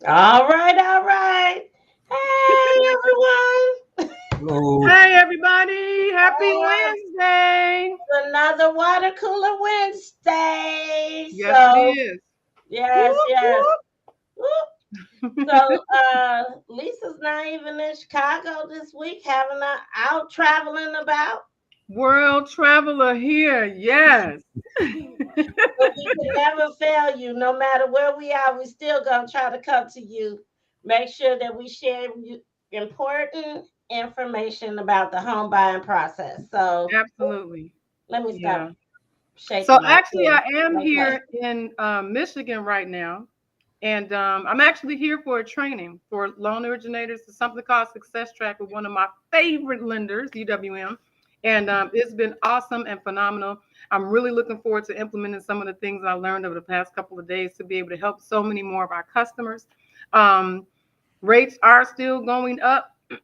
All right, all right. Hey, everyone. Hello. Hey everybody, happy Uh, Wednesday. Another water cooler Wednesday. Yes, it So, is. yes, Whoop, yes. whoop. Whoop. So, Lisa's not even in Chicago this week, having her out traveling about. World traveler here, yes. But we can never fail you. No matter where we are, we still gonna try to come to you. Make sure that we share important information about the home buying process. So Absolutely. let me stop Yeah. So shaking my actually, chair. I am Okay. here in Michigan right now. And I'm actually here for a training for loan originators. It's something called Success Track with one of my favorite lenders, UWM. And it's been awesome and phenomenal. I'm really looking forward to implementing some of the things I learned over the past couple of days to be able to help so many more of our customers. Um, Rates are still going up. They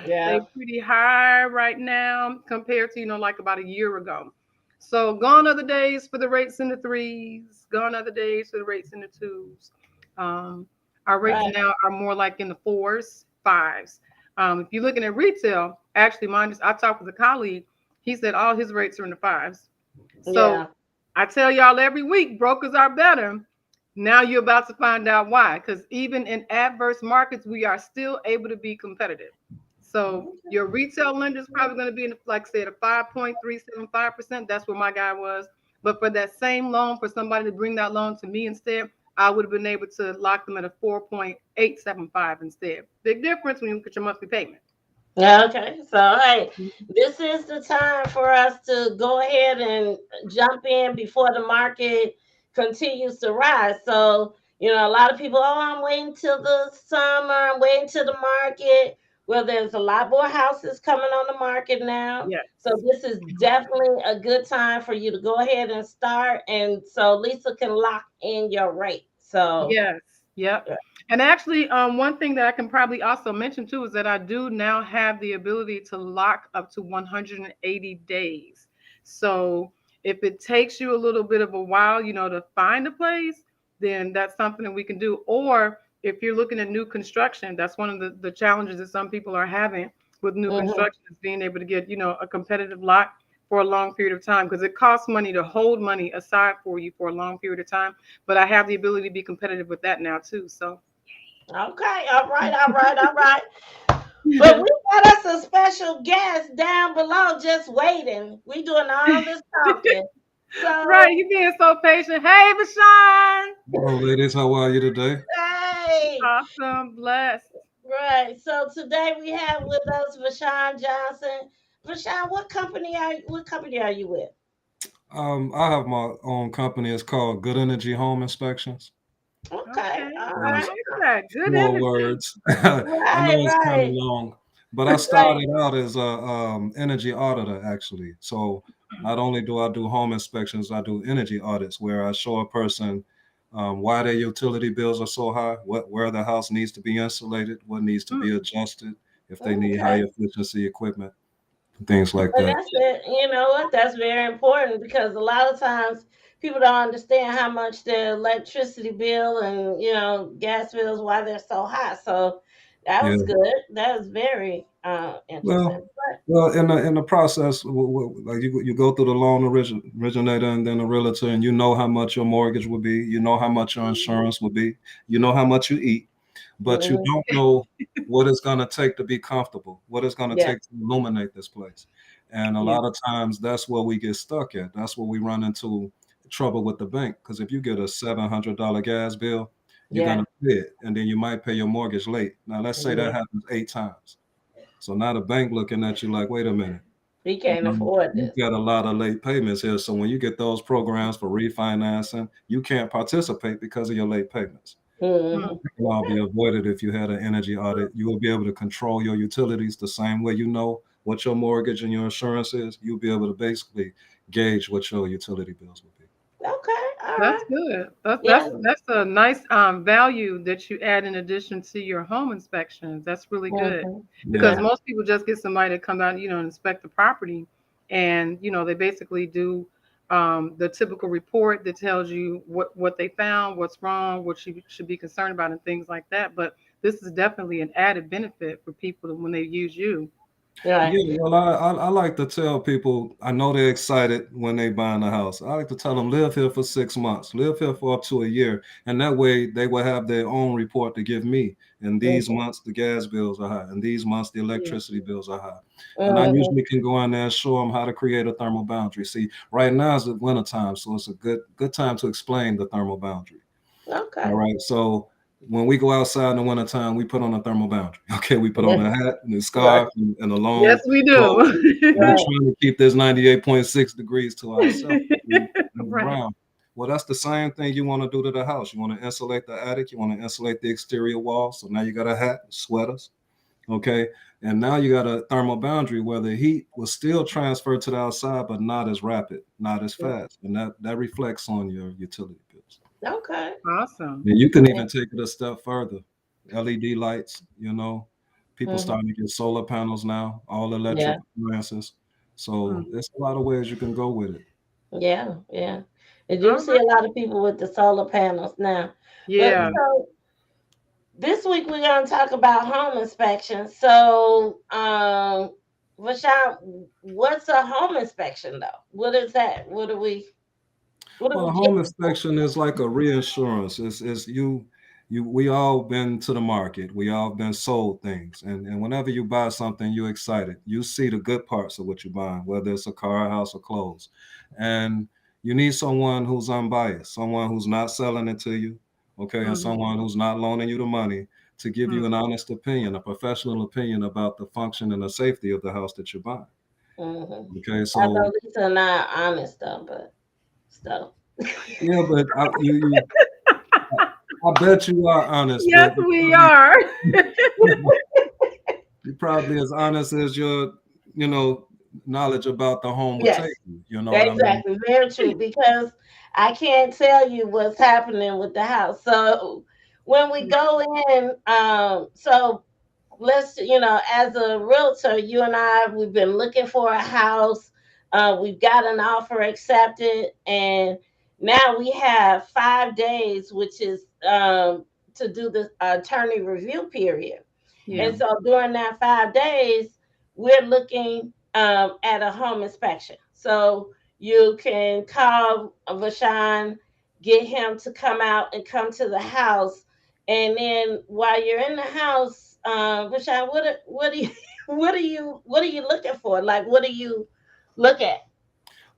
Yeah. pretty high right now compared to, like about a year ago. So gone are the days for the rates in the threes, gone are the days for the rates in the twos. Um, our rates Right. now are more like in the fours, fives. If you're looking at retail, actually mine is, I talked with a colleague, he said all his rates are in the fives. So Yeah. I tell y'all every week, brokers are better. Now you're about to find out why. Because even in adverse markets, we are still able to be competitive. So your retail lender is probably going to be in, like I said, a 5.375%. That's where my guy was. But for that same loan, for somebody to bring that loan to me instead, I would have been able to lock them at a 4.875 instead. Big difference when you look at your monthly payment. Okay. So, hey, this is the time for us to go ahead and jump in before the market continues to rise. So, a lot of people, oh, I'm waiting till the summer, I'm waiting till the market. Well, there's a lot more houses coming on the market now. So, Yes. this is definitely a good time for you to go ahead and start. And so, Lisa can lock in your rate. So, Yes. Yep. And actually, one thing that I can probably also mention too is that I do now have the ability to lock up to 180 days. So if it takes you a little bit of a while, to find a place, then that's something that we can do. Or if you're looking at new construction, that's one of the challenges that some people are having with new mhm. construction is being able to get, a competitive lock for a long period of time because it costs money to hold money aside for you for a long period of time, but I have the ability to be competitive with that now too. So Okay. All right. All right. All right. But we got us a special guest down below just waiting. We doing all this talking. right, So, you being so patient. Hey, Bashan. Hello, ladies. How are you today? hey, Awesome, blessed. right. So today we have with us Vashawn Johnson. Vashawn, what company are you with? I have my own company. It's called Good Energy Home Inspections. Okay. Okay, All I It's right. like that. Good four energy. words. I Right, know it's kind of right, long, but I right. started out as a energy auditor actually. So not only do I do home inspections, I do energy audits where I show a person why their utility bills are so high, where the house needs to be insulated, what needs to be Mm, adjusted, if they need high Okay. efficiency equipment, things like And that. that's it. You know what? That's very important because a lot of times people don't understand how much their electricity bill and gas bills why they're so high. So that Yeah. was good. That was very interesting. Well, well, in the process, like you go through the loan originator and then the realtor, and you know how much your mortgage will be, you know how much your insurance will be, you know how much you eat, but you Mhm. don't know what it's going to take to be comfortable, what it's going to Yeah. take to illuminate this place. And a yeah. lot of times, that's where we get stuck at. That's where we run into trouble with the bank. Because if you get a $700 gas bill, you're going Yeah. to pay it, and then you might pay your mortgage late. Now, let's say that Yeah. happens 8 times. So now the bank looking at you like, wait a minute, We can't afford you this. got a lot of late payments here. So when you get those programs for refinancing, you can't participate because of your late payments. Mhm. It can all be avoided if you had an energy audit. You will be able to control your utilities the same way you know what your mortgage and your insurance is. You'll be able to basically gauge what your utility bills will be. Okay, all That's right. good. That's Yeah. that's that's a nice value that you add in addition to your home inspections. That's really good Mhm. because Yeah. Yeah. most people just get somebody to come out, and inspect the property, and they basically do the typical report that tells you what they found, what's wrong, what you should be concerned about, and things like that. But this is definitely an added benefit for people when they use you. Right. Yeah, well, I like to tell people, I know they're excited when they buying a house. I like to tell them, live here for 6 months, live here for up to a year. And that way they will have their own report to give me. In these Mhm. months, the gas bills are high. In these months, the Yeah. electricity bills are high. And I Mhm. usually can go in there and show them how to create a thermal boundary. See, right now is the winter time, so it's a good time to explain the thermal boundary. All Okay. right. So when we go outside in the wintertime, we put on a thermal boundary. Okay. We put on Yeah. a hat and a Right. scarf and a Yes, long we coat. And we're do. Right. trying to keep this 98.6 degrees to ourselves. We move Right. around. Well, that's the same thing you want to do to the house. You want to insulate the attic. You want to insulate the exterior wall. So now you got a hat, sweaters. Okay. And now you got a thermal boundary where the heat will still transfer to the outside, but not as rapid, not as Yeah. fast. And that reflects on your utility bills. Okay. Awesome. And you can Yeah. even take it a step further. LED lights, people Mhm. starting to get solar panels now, all electric Yeah. appliances. So Mm. there's a lot of ways you can go with it. Yeah. Yeah. I do All see right. a lot of people with the solar panels now. But Yeah. Yeah. so this week we're gonna talk about home inspection. So, Rashawn, what's a home inspection though? What is that? What do Well, we a get? home inspection is like a reinsurance. It's we all been to the market. We all been sold things. And whenever you buy something, you're excited. You see the good parts of what you're buying, whether it's a car, a house, or clothes. And you need someone who's unbiased, someone who's not selling it to you, okay, and Hmm. someone who's not loaning you the money to give you Mm. an honest opinion, a professional opinion about the function and the safety of the house that you're buying. Mhm. Okay, Although so Lisa and I are honest though, but still. yeah, but I bet you are honest, Yes, but we are. you're probably as honest as your, you know, knowledge about the home would take Yes, you. You know what I mean? exactly. Very true. Because I can't tell you what's happening with the house. So when we go in, so let's, as a realtor, you and I, we've been looking for a house. We've got an offer accepted, and now we have 5 days, which is to do the attorney review period. Yeah. And so during that 5 days, we're looking at a home inspection. So you can call Vashan, get him to come out and come to the house. And then while you're in the house, Vashan, what do you what are you looking for? Like, what do you look at?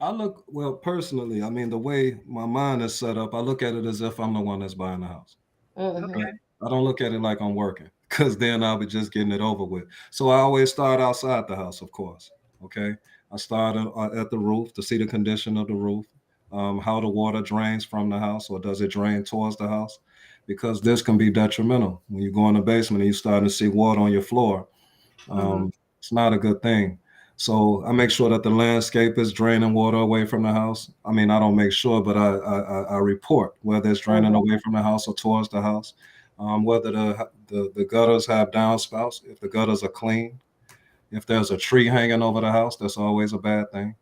I look well personally. I mean, the way my mind is set up, I look at it as if I'm the one that's buying the house. Hmm. Right? Okay. I don't look at it like I'm working because then I'll be just getting it over with. So I always start outside the house, of course. Okay. I start at the roof to see the condition of the roof, how the water drains from the house, or does it drain towards the house? Because this can be detrimental when you go in the basement and you start to see water on your floor. Hmm. It's not a good thing. So I make sure that the landscape is draining water away from the house. I mean, I don't make sure, but I report whether it's draining Hmm. away from the house or towards the house. Whether the gutters have downspouts, if the gutters are clean, if there's a tree hanging over the house, that's always a bad thing.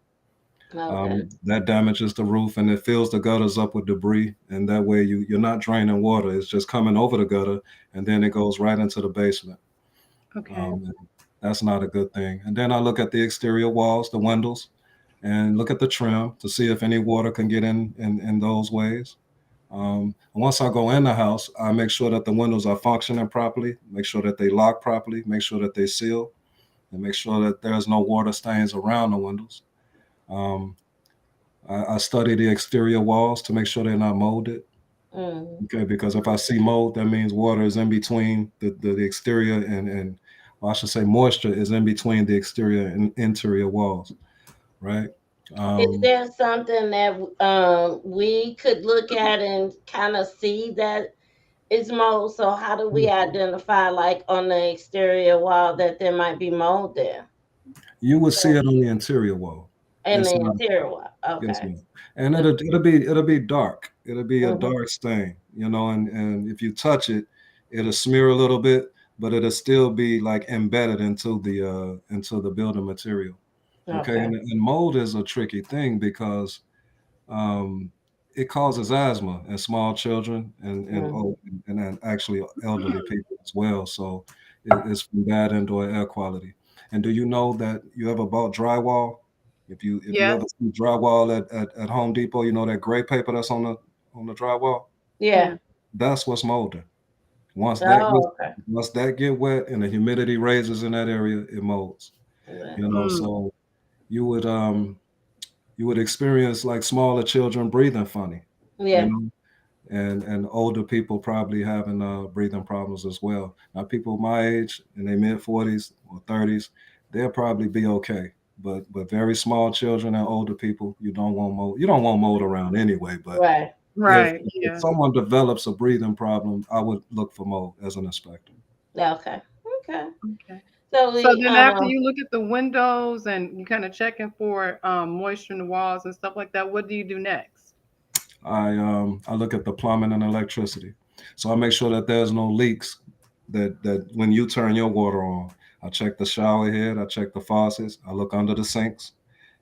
Okay. That damages the roof and it fills the gutters up with debris, and that way you're not draining water. It's just coming over the gutter, and then it goes right into the basement. Okay. Um, that's not a good thing. And then I look at the exterior walls, the windows, and look at the trim to see if any water can get in those ways. Once I go in the house, I make sure that the windows are functioning properly, make sure that they lock properly, make sure that they seal, and make sure that there's no water stains around the windows. Um, I study the exterior walls to make sure they're not molded. Mm. Okay, because if I see mold, that means water is in between the exterior and well, I should say moisture is in between the exterior and interior walls, right? Is Um, there something that we could look at and kind of see that It's mold. So how do we identify, like on the exterior wall, that there might be mold there You would see it on the interior wall. in the Inside. interior wall? Yes, Okay. ma'am. And it'll be dark. It'll be a Hmm. dark stain, and if you touch it, it'll smear a little bit, but it'll still be like embedded into the building material. Okay, Okay. and mold is a tricky thing because um, it causes asthma in small children and Mm. old and then actually elderly people as well. So it's from bad indoor air quality. And do you know that you ever bought drywall? If you Yes. ever see drywall at Home Depot, you know that gray paper that's on the drywall? Yeah. Yeah. That's what's molding. Once that gets Oh, okay. once that get wet and the humidity raises in that area, it molds. Yeah. Mm. So you would experience like smaller children breathing funny, you Yeah. know, and older people probably having breathing problems as well. Now, people my age in their mid 40s or 30s, they'll probably be okay. But very small children and older people, you don't want mold. You don't want mold around anyway. But Right. if Right. if Yeah. someone develops a breathing problem, I would look for mold as an inspector. Yeah, okay. Okay. Okay. So So we then after you look at the windows and you kind of checking for moisture in the walls and stuff like that, what do you do next? I look at the plumbing and electricity, so I make sure that there's no leaks. That when you turn your water on, I check the shower head, I check the faucets, I look under the sinks.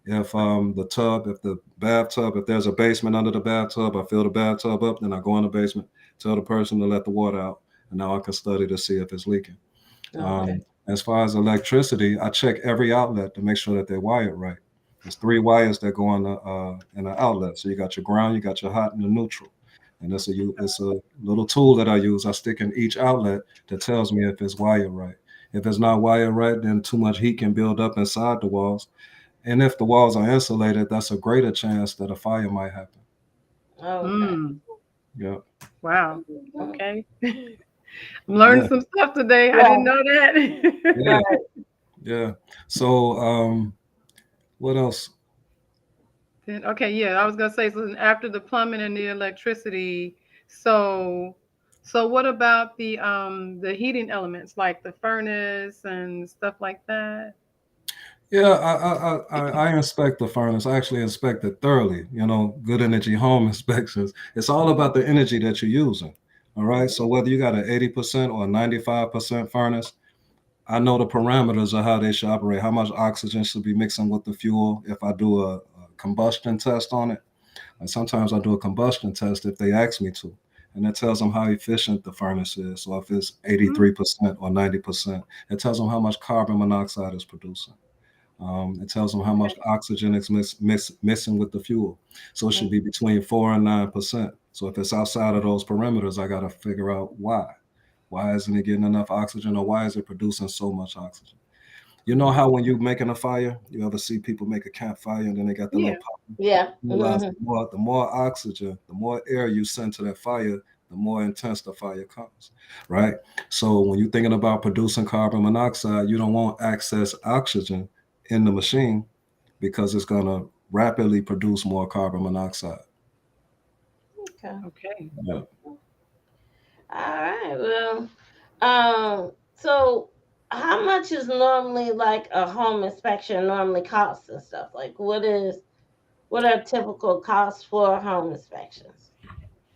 If the bathtub, if there's a basement under the bathtub, I fill the bathtub up, then I go in the basement, tell the person to let the water out, and now I can study to see if it's leaking. okay. As far as electricity, I check every outlet to make sure that they're wired right. There's three wires that go on the outlet. So you got your ground, you got your hot and the neutral. And it's a little tool that I use. I stick in each outlet that tells me if it's wired right. If it's not wired right, then too much heat can build up inside the walls. And if the walls are insulated, that's a greater chance that a fire might happen. Okay. Mm. Yeah. Wow. Mhm. Okay. I'm learning Yeah. some stuff today. I didn't Yeah. know that. Yeah. Right. Yeah. So what else? Then, okay, yeah, I was gonna say, so then after the plumbing and the electricity, so so what about the heating elements like the furnace and stuff like that? Yeah, I inspect the furnace. I actually inspect it thoroughly. Good energy home inspections. It's all about the energy that you're using. All right. So whether you got an 80% or a 95% furnace, I know the parameters of how they should operate, how much oxygen should be mixing with the fuel. If I do a combustion test on it, and sometimes I do a combustion test if they ask me to. And it tells them how efficient the furnace is. So if it's Mhm. 83% or 90%, it tells them how much carbon monoxide is producing. It tells them how much Okay. oxygen is missing with the fuel. So it should be between 4 and 9%. So if it's outside of those parameters, I got to figure out why. Why isn't it getting enough oxygen, or why is it producing so much oxygen? You know how when you're making a fire, you ever see people make a campfire and then they got the little Yeah. pop? Yeah. You realize Hmm. the more oxygen, the more air you send to that fire, the more intense the fire comes, right? So when you're thinking about producing carbon monoxide, you don't want excess oxygen in the machine because it's going to rapidly produce more carbon monoxide. Okay. Okay. Yeah. All right. Well, so how much is normally like a home inspection normally cost and stuff? Like what are typical costs for home inspections?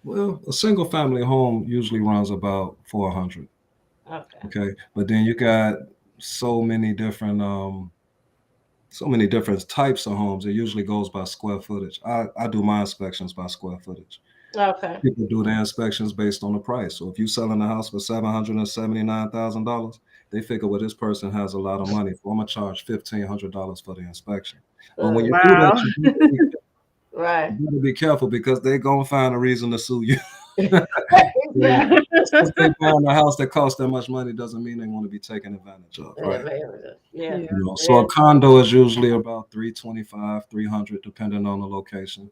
Well, a single family home usually runs about 400. Okay. Okay. But then you got so many different types of homes. It usually goes by square footage. I do my inspections by square footage. Okay. People do their inspections based on the price. So if you're selling a house for $779,000, they figure, well, this person has a lot of money, so I'm gonna charge $1,500 for the inspection. But when you do that, Wow. Right. you gotta be careful because they're gonna find a reason to sue you. So Exactly. just because they buying a house that costs that much money doesn't mean they want to be taken advantage of, Yeah, right? very yeah. Yeah. So Yeah. a condo is usually about 325, 300, depending on the location.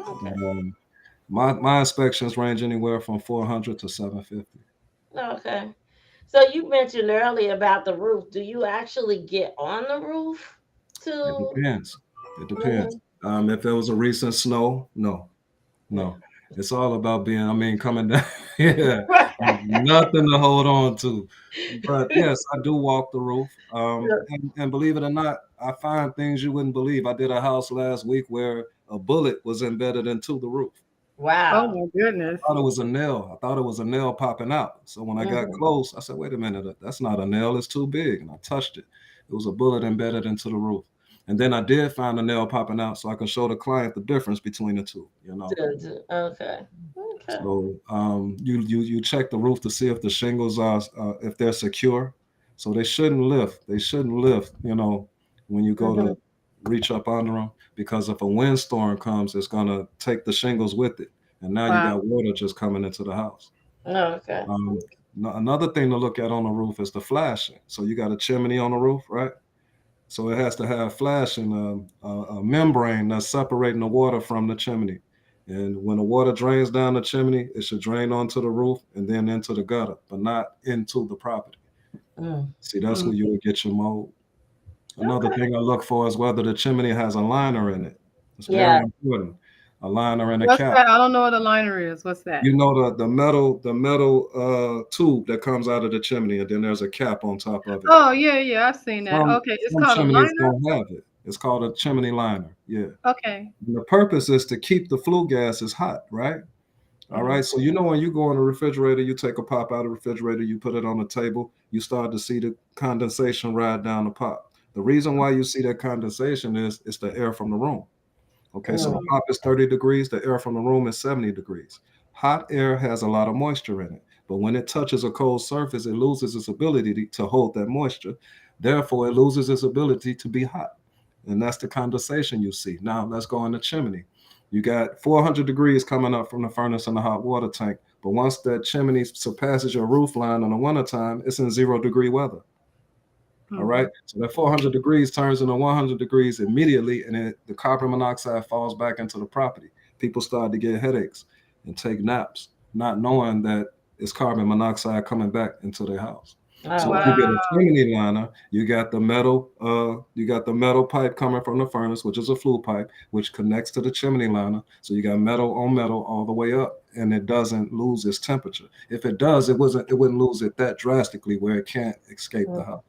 Okay. Um, my inspections range anywhere from 400 to 750. Okay. So you mentioned earlier about the roof. Do you actually get on the roof It to? depends. It depends. Mhm. If there was a recent snow, no, Yeah. no. It's all about being, I mean, coming down. Yeah, Right. nothing to hold on to. But yes, I do walk the roof. And believe it or not, I find things you wouldn't believe. I did a house last week where a bullet was embedded into the roof. Oh Wow. my goodness. I thought it was a nail. I thought it was a nail popping out. So when I got Mhm. close, I said, wait a minute, that's not a nail. It's too big. And I touched it. It was a bullet embedded into the roof. And then I did find a nail popping out so I could show the client the difference between the two, you know. Okay. Okay. So you check the roof to see if the shingles are if they're secure. So they shouldn't lift. They shouldn't lift. You know, when you go Mhm. to reach up under them, because if a windstorm comes, it's gonna take the shingles with it, and now you Wow. got water just coming into the house. Okay. Another thing to look at on the roof is the flashing. So you got a chimney on the roof, right? So it has to have flashing, a membrane that's separating the water from the chimney. And when the water drains down the chimney, it should drain onto the roof and then into the gutter, but not into the property. Mm. See, that's Mm. where you would get your mold. Another Okay. thing I look for is whether the chimney has a liner in it. It's very Yeah. important. A liner and a What's cap. that? I don't know what a liner is. What's that? You know the metal tube that comes out of the chimney, and then there's a cap on top of it. Oh yeah, yeah, I've seen that. Okay, it's Some called a chimneys liner. don't have it. It's called a chimney liner. Yeah. Okay. And the purpose is to keep the flue gases hot, right? All Mhm. right. So you know when you go in the refrigerator, you take a pop out of the refrigerator, you put it on the table, you start to see the condensation ride down the pop. The reason why you see that condensation is it's the air from the room. Okay, so the Mm. Mhm. pop is 30 degrees, the air from the room is 70 degrees. Hot air has a lot of moisture in it, but when it touches a cold surface, it loses its ability to hold that moisture. Therefore, it loses its ability to be hot. And that's the condensation you see. Now, let's go in the chimney. You got 400 degrees coming up from the furnace and the hot water tank, but once that chimney surpasses your roof line in the wintertime, it's in 0 degree weather. All right. Mhm. So that 400 degrees turns into 100 degrees immediately, and the carbon monoxide falls back into the property. People start to get headaches and take naps, not knowing that it's carbon monoxide coming back into their house. Oh, So if wow. you get a Wow. chimney liner, you got the metal pipe coming from the furnace, which is a flue pipe, which connects to the chimney liner. So you got metal on metal all the way up, and it doesn't lose its temperature. If it does, it wouldn't lose it that drastically where it can't escape the Mm. house.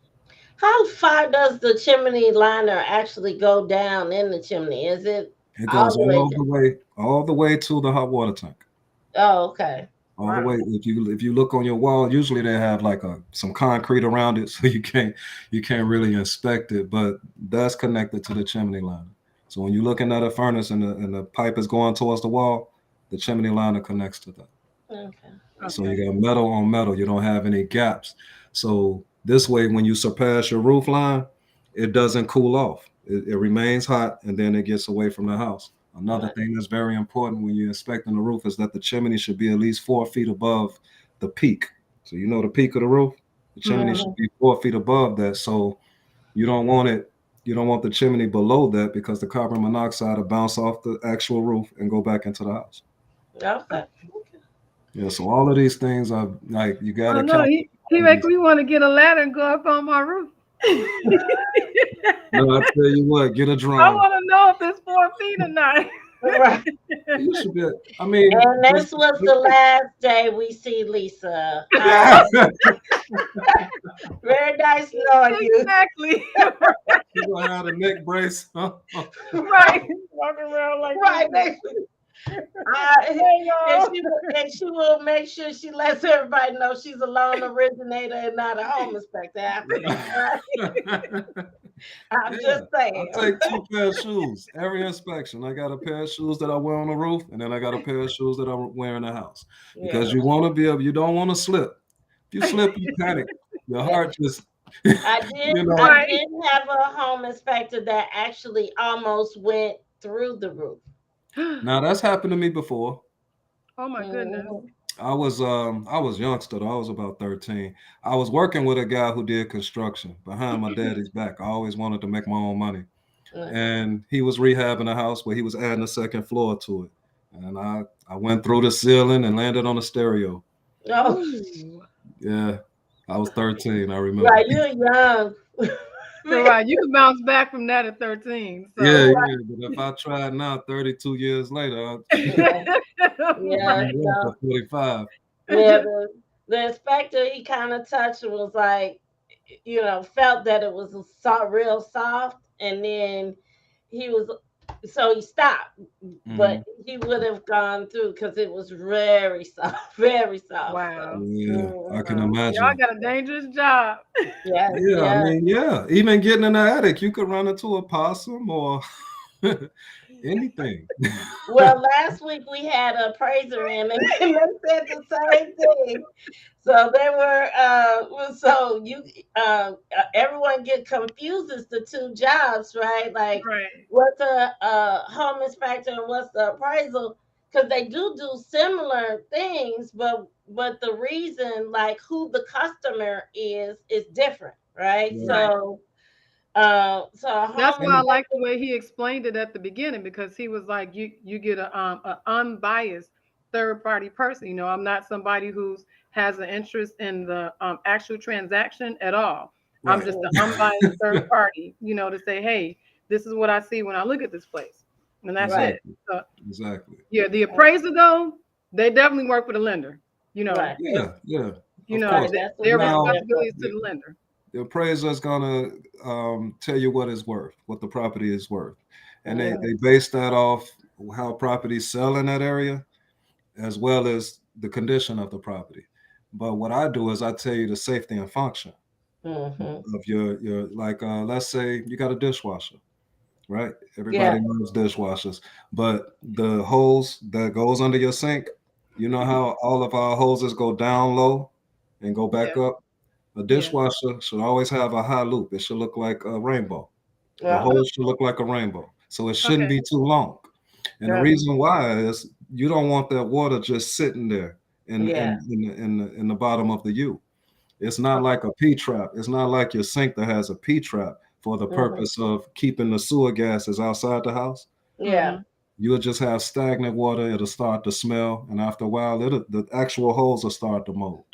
How far does the chimney liner actually go down in the chimney? Is it It all goes the way down? all the way to the hot water tank. Oh, okay. All the Wow. way. If you look on your wall, usually they have like some concrete around it, so you can't really inspect it. But that's connected to the chimney liner. So when you're looking at a furnace and the pipe is going towards the wall, the chimney liner connects to that. Okay. So Okay. you got metal on metal. You don't have any gaps. So this way, when you surpass your roof line, it doesn't cool off. It remains hot, and then it gets away from the house. Another Right. thing that's very important when you're inspecting the roof is that the chimney should be at least 4 feet above the peak. So you know the peak of the roof, the chimney Mhm. should Mhm. be 4 feet above that. So you don't want it. You don't want the chimney below that because the carbon monoxide will bounce off the actual roof and go back into the house. Okay. Yeah. So all of these things are like you got Oh to no, calculate he all of make these. me want to get a ladder and go up on my roof. No, I tell you what, get a I drone. want to know if it's 4 feet or not. Right. You should be. I mean, And this was the last day we see Lisa. Very nice knowing you. Exactly. you gonna have a neck brace. Huh? Right. Walking around like Right. this. And Hey, y'all. she will make sure she lets everybody know she's a loan originator and not a home inspector after that. Right? I'm just I saying. take 2 pair of shoes every inspection. I got a pair of shoes that I wear on the roof, and then I got a pair of shoes that I wear in the house Yeah. because you want to be able. You don't want to slip. If you slip, you panic. Your Yeah. heart just, I did you know. I Right. did have a home inspector that actually almost went through the roof. Now that's happened to me before. Oh my goodness. Mhm. I was youngster though. I was about 13. I was working with a guy who did construction behind my daddy's back. I always wanted to make my own money. Mm. And he was rehabbing a house where he was adding a second floor to it. And I went through the ceiling and landed on a stereo. Oh, Ooh. Yeah. I was 13, I remember. right, you're young. So right, you can bounce back from that at 13. So Yeah, yeah. But if I tried now, 32 years later, I'll Yeah, yeah. be worth So at 45. yeah, the inspector he kind of touched was like, felt that it was real soft, and then he was so he stopped, but Mhm. he would have gone through because it was very soft, very soft. So, wow. Yeah, I can mhm. Y'all imagine. got a dangerous job. Yes, Yeah, I yeah. mean, yeah. Even getting in the attic, you could run into a possum or anything. Well, last week we had an appraiser in, and they said the same thing. So they were, everyone get confused as the two jobs, right? Like, Right. what's a home inspector and what's the appraisal? Because they do similar things, but the reason, like who the customer is different, right? Right. Right. So a That's home why I And like the inspector, way he explained it at the beginning because he was like, you get a unbiased third party person. I'm not somebody who's has an interest in the actual transaction at all. I'm right. just an unbiased third party, to say, hey, this is what I see when I look at this place, and that's right, it. Exactly. So Exactly. yeah, the appraiser though, they definitely work for the lender. right, If Yeah, yeah. you Of know right. course. th- That's a their that's Now, responsibility different. is to the lender. the appraiser is gonna tell you what it's worth, what the property is worth, and they Yeah. they base that off how properties sell in that area, as well as the condition of the property. But what I do is I tell you the safety and function Hmm. of your like let's say you got a dishwasher, right? Yeah. Everybody knows dishwashers, but the hose that goes under your sink, you know how all of our hoses go down low and go back Yeah, up? A yeah. dishwasher should always have a high loop. It should look like a rainbow. The Uh-huh. hole should look like a rainbow. So it shouldn't Okay. be too long. And the Yeah. reason why is you don't want that water just sitting there Yeah. in the bottom of the U. It's not like a P trap. It's not like your sink that has a P trap for the Hmm. purpose of keeping the sewer gases outside the house. Yeah. Mm-hmm. You'll just have stagnant water. It'll start to smell, and after a while, the actual holes will start to mold.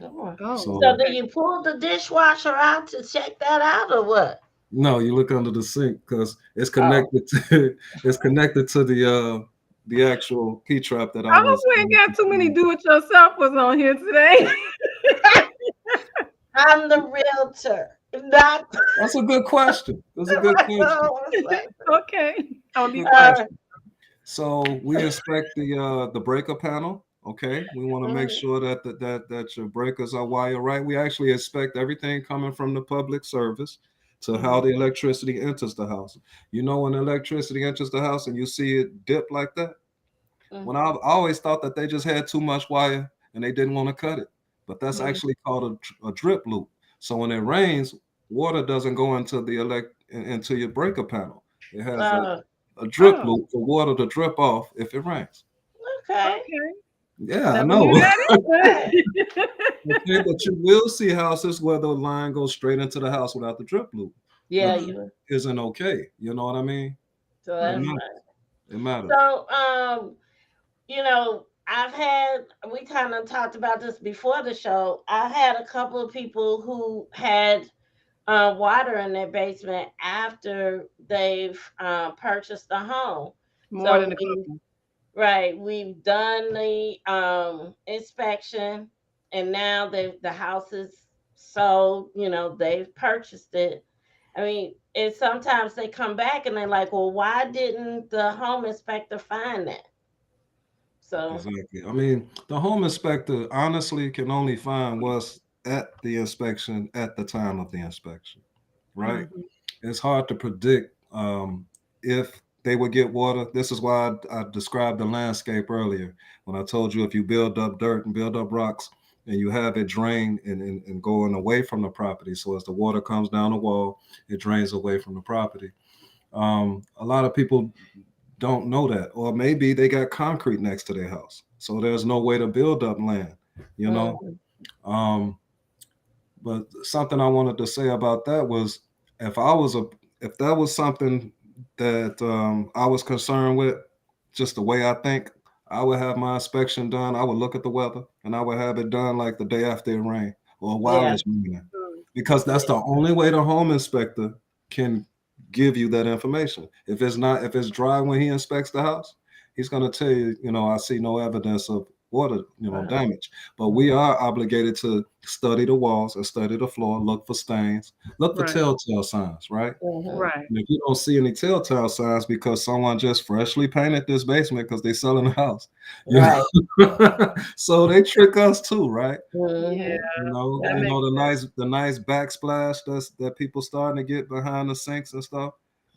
Oh. Oh, So So do okay. you pull the dishwasher out to check that out or what? no, you look under the sink because it's Oh. connected to it's connected to the actual P trap that I I hope was. we ain't got too many do-it-yourselfers on here today. I'm the realtor, not That's a good question. That's a good the question. Okay, I'll be Good quiet. uh, question. So we inspect the breaker panel. Okay, we want to make mm, sure that your breakers are wired right. We actually inspect everything coming from the public service to how Mhm. the electricity enters the house. You know, when electricity enters the house and you see it dip like that. When mhm. I always thought that they just had too much wire and they didn't want to cut it, but that's Mhm. actually called a drip loop. So when it rains, water doesn't go into into your breaker panel. It has Oh, a drip Oh, loop for water to drip off if it rains. okay. okay. Yeah, I Never know. knew that Right. either. Okay, but you will see houses where the line goes straight into the house without the drip loop, Yeah, which Mhm. you. isn't okay. You know what I mean? So It that's Mhm. matters. right. It matters. So, we kind of talked about this before the show. I've had a couple of people who had water in their basement after they've purchased a home. More So than a couple. we've done the inspection, and now the house is sold. They've purchased it. I mean, and sometimes they come back and they're like, "Well, why didn't the home inspector find that?" So, Exactly. I mean, the home inspector honestly can only find what's at the inspection at the time of the inspection, right? Mhm. It's hard to predict if they would get water. This is why I described the landscape earlier when I told you if you build up dirt and build up rocks and you have it drain and going away from the property. So as the water comes down the wall, it drains away from the property. A lot of people don't know that, or maybe they got concrete next to their house, so there's no way to build up land, you know. mhm, Um, but something I wanted to say about that was if I was a if that was something that I was concerned with, just the way I think, I would have my inspection done. I would look at the weather and I would have it done like the day after it rained or while yeah, it's raining. because that's the only way the home inspector can give you that information. If it's dry when he inspects the house, he's going to tell you, I see no evidence of water, damage. But we are obligated to study the walls and study the floor, look for stains, look for Right. telltale signs, right? Right. And if you don't see any telltale signs because someone just freshly painted this basement because they're selling the house, Right. so they trick us too, right? Yeah. That makes The nice backsplash that people starting to get behind the sinks and stuff.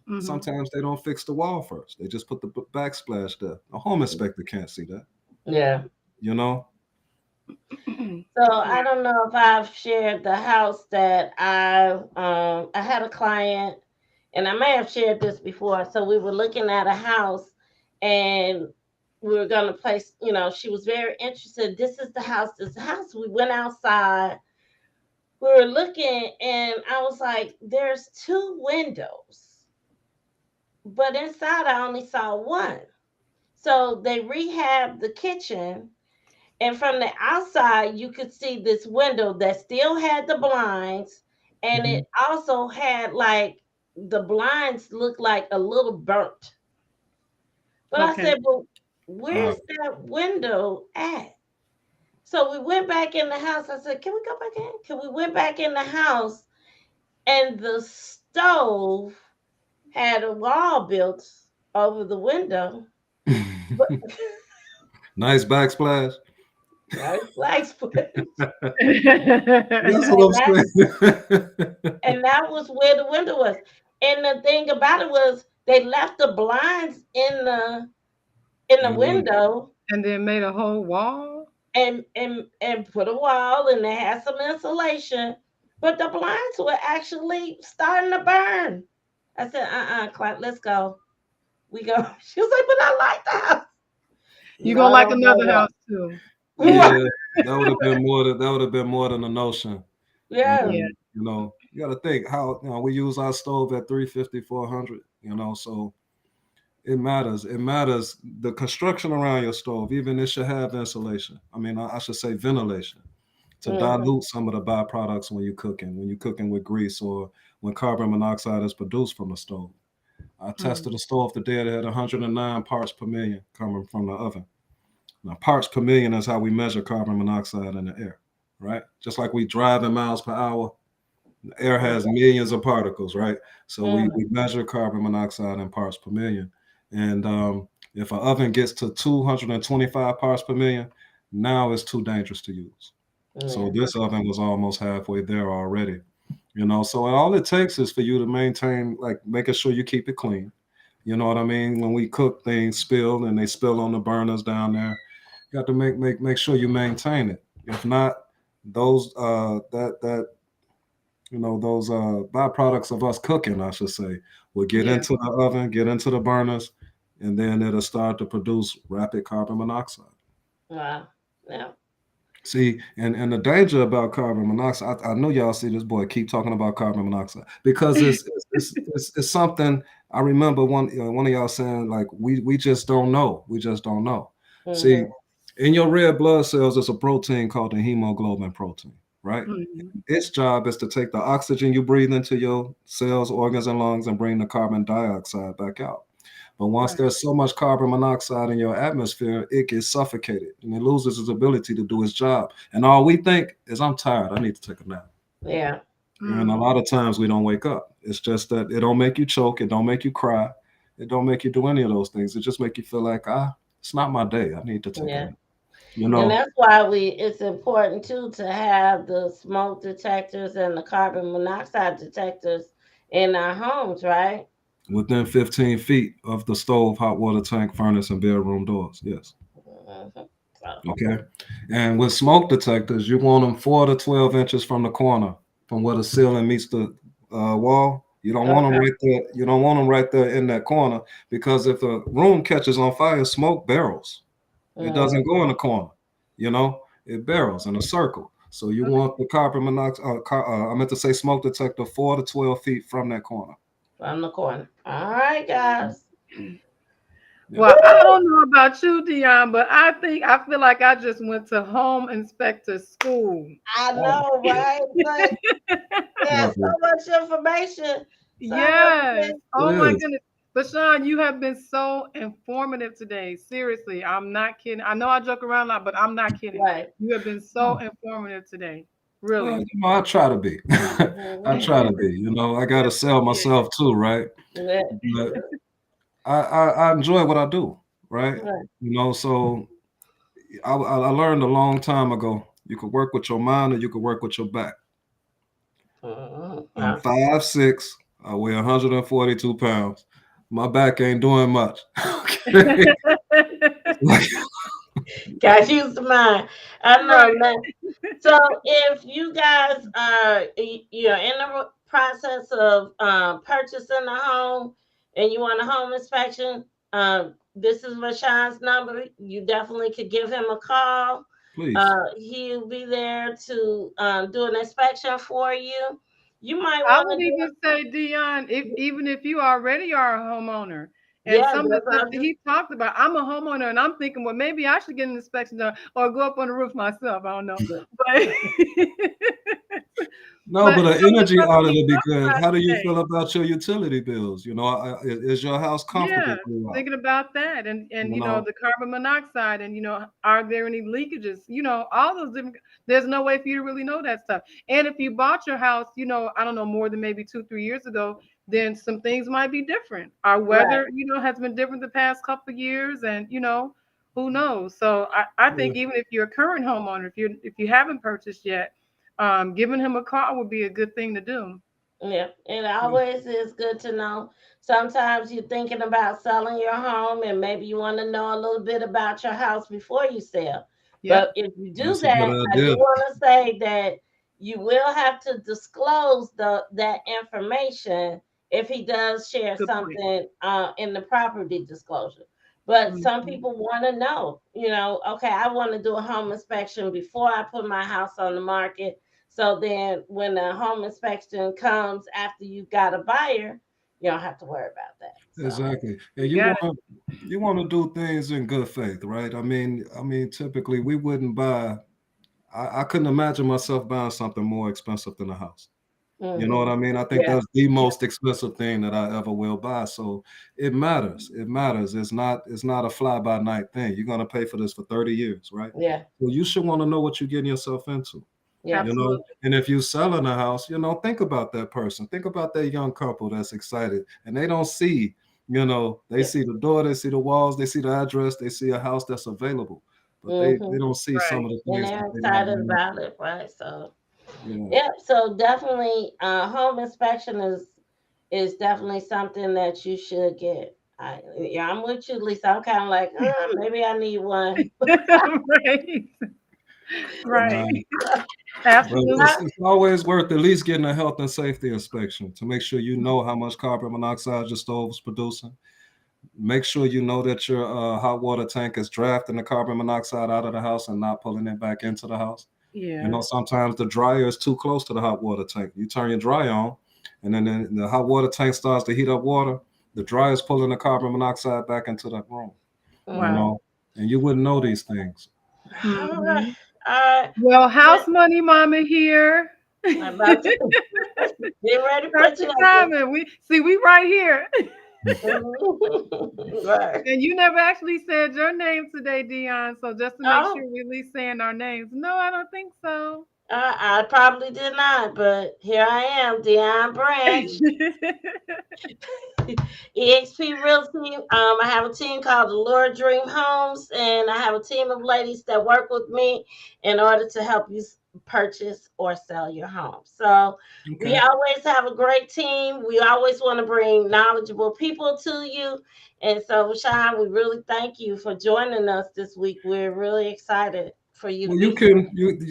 Mhm. Sometimes they don't fix the wall first. They just put the backsplash there. A home inspector can't see that. Yeah. So I don't know if I've shared the house that I had a client, and I may have shared this before. So we were looking at a house, and we were gonna place. She was very interested. This is the house. This is the house. We went outside. We were looking, and I was like, "There's two windows, but inside I only saw one." So they rehabbed the kitchen, and from the outside, you could see this window that still had the blinds, and Mhm. it also had like the blinds looked like a little burnt. But I Okay. said, "Well, where's that window at?" So we went back in the house. I said, "Can we go back in?" Can we went back in the house, and the stove had a wall built over the window. But Nice backsplash. nice black split. That's And what that I'm saying. and that was where the window was. And the thing about it was they left the blinds in the Right. window And then made a whole wall. and put a wall, and they had some insulation, but the blinds were actually starting to burn. I said, Clark, let's go. We go. She was like, but I like the house. You No, gonna I like don't know another what. house too. Yeah, that would have been more than a notion. Yeah. Yeah. You got to think how we use our stove at 350, 400. So it matters. It matters the construction around your stove. Even it should have insulation. I mean, I should say ventilation to Mhm. dilute some of the byproducts when you're cooking. When you're cooking with grease or when carbon monoxide is produced from the stove. I tested Mhm. a stove today that had 109 parts per million coming from the oven. Now, parts per million is how we measure carbon monoxide in the air, right? Just like we drive in miles per hour, the air has millions of particles, right? So we Mhm. measure carbon monoxide in parts per million. And if an oven gets to 225 parts per million, now it's too dangerous to use. So Yeah. this oven was almost halfway there already. So all it takes is for you to maintain, like making sure you keep it clean. You know what I mean? When we cook, things spill and they spill on the burners down there. You have to make sure you maintain it. If not, those those byproducts of us cooking, I should say, will get Yeah. into the oven, get into the burners, and then it'll start to produce rapid carbon monoxide. Wow. Yeah. See, and the danger about carbon monoxide, I know y'all see this boy keep talking about carbon monoxide because it's something. I remember one of y'all saying like we just don't know. We just don't know. See, Mhm. in your red blood cells, there's a protein called the hemoglobin protein, right? Mhm. Its job is to take the oxygen you breathe into your cells, organs, and lungs and bring the carbon dioxide back out. But once Right. there's so much carbon monoxide in your atmosphere, it gets suffocated and it loses its ability to do its job. And all we think is, I'm tired, I need to take a nap. Yeah. And a Mm. lot of times we don't wake up. It's just that it don't make you choke, it don't make you cry, it don't make you do any of those things. It just make you feel like, it's not my day. I need to take a Yeah. nap. And that's why it's important too to have the smoke detectors and the carbon monoxide detectors in our homes, right? Within 15 feet of the stove, hot water tank, furnace, and bedroom doors. Yes. Mhm. So, Okay. And with smoke detectors, you want them 4 to 12 inches from the corner, from where the ceiling meets the wall. You don't want them okay. right there. You don't want them right there in that corner because if a room catches on fire, smoke barrels. It doesn't Mhm. go in the corner. It barrels in a circle. So you Okay. want the carbon monoxide. I meant to say smoke detector 4 to 12 feet from that corner. From the corner. All right, guys. Yeah. Well, I don't know about you, Dion, but I feel like I just went to home inspector school. I Oh, know, right? But yeah, so lovely. much information. Some of Yes. it. Oh It my is. goodness. But Sean, you have been so informative today. Seriously, I'm not kidding. I know I joke around a lot, but I'm not kidding. Right. You have been so informative today. Really. I try to be. I Mhm. try to be. I got to sell Appreciate myself too, right? Yeah. But I enjoy what I do, right? Right. So I learned a long time ago. You could work with your mind or you could work with your back. Mhm. I'm Yeah. 5'6". I weigh 142 pounds. My back ain't doing much. Okay. Like, Got used to mine. I know, Right. man. So if you guys are you're in the process of purchasing a home and you want a home inspection, this is Rashawn's number. You definitely could give him a call. please. He'll be there to do an inspection for you. You might I want would to even do, say, Dion, if even if you already are a homeowner, and yeah, some of the that's stuff what I that just, he talked about, I'm a homeowner, and I'm thinking, well, maybe I should get an inspection done or go up on the roof myself. I don't know, but No, but but an some of the energy stuff that audit he would be talked good. about How do you today, feel about your utility bills? Is your house yeah, comfortable throughout? thinking about that, and You know, the carbon monoxide, and are there any leakages? All those different. There's no way for you to really know that stuff. And if you bought your house, I don't know, more than maybe 2-3 years ago, then some things might be different. Our right. weather, has been different the past couple of years, and who knows. So I yeah, think even if you're a current homeowner, if you haven't purchased yet, giving him a call would be a good thing to do. Yeah, it yeah, always is good to know. Sometimes you're thinking about selling your home and maybe you want to know a little bit about your house before you sell. But Yep. if you do that's a that, good I do idea. want to say that you will have to disclose that information if he does share Good point. something in the property disclosure. But some Mhm. people want to know, okay, I want to do a home inspection before I put my house on the market, so then when the home inspection comes after you got a buyer, you don't have to worry about that. So Exactly. And You you got want to do things in good faith, right? I mean, typically we wouldn't buy. I couldn't imagine myself buying something more expensive than a house. You know what hmm I mean? I think yeah, that's the yeah, most expensive thing that I ever will buy. So it matters. It matters. It's not a fly by night thing. You're gonna pay for this for 30 years, right? yeah, So you should want to know what you're getting yourself into. yeah, you know absolutely. and if you're selling a house, think about that person, think about that young couple that's excited, and they don't see, they yeah. see the door, they see the walls, they see the address, they see a house that's available, but they hmm don't see some Right. of the And things they're that they might excited be about it, right? So yeah. yeah, so definitely, home inspection is definitely something that you should get. Yeah, I'm with you, Lisa. I'm kind of like, maybe I need one. Right. Right. uh, but Absolutely. it's always worth at least getting a health and safety inspection to make sure you know how much carbon monoxide your stove is producing. Make sure you know that your hot water tank is drafting the carbon monoxide out of the house and not pulling it back into the house. Yeah. Sometimes the dryer is too close to the hot water tank. You turn your dryer on, and then the hot water tank starts to heat up water. The dryer is pulling the carbon monoxide back into that room, you Wow. Mhm. know, and you wouldn't know these things. All right, Hmm. all right. Well, house But money mama here. I'm about to get ready to put you Perfect like this. timing. We right here. Right. And you never actually said your name today, Dion. So just to make sure Oh, we at least saying our names. No, I don't think so. I probably did not, but here I am, Dion Branch. EXP Realty. I have a team called the Lord Dream Homes, and I have a team of ladies that work with me in order to help you purchase or sell your home. So we Okay. always have a great team. We always want to bring knowledgeable people to you. And so, Sean, we really thank you for joining us this week. We're really excited for you to Well, you be here.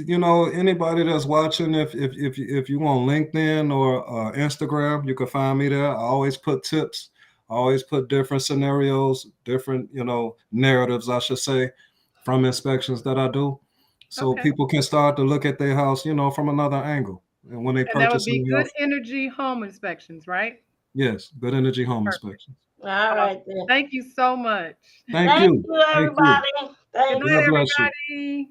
can anybody that's watching, if you want LinkedIn or Instagram, you can find me there. I always put tips. I always put different scenarios, different narratives, I should say, from inspections that I do, so Okay. people can start to look at their house, from another angle. And when they And that would purchase be a good house, energy home inspections, right? yes, good energy home Perfect. inspections. All right then. Thank you so much. Thank Thank you. you, Thank you. everybody. Thank Good you. night, God bless you. everybody.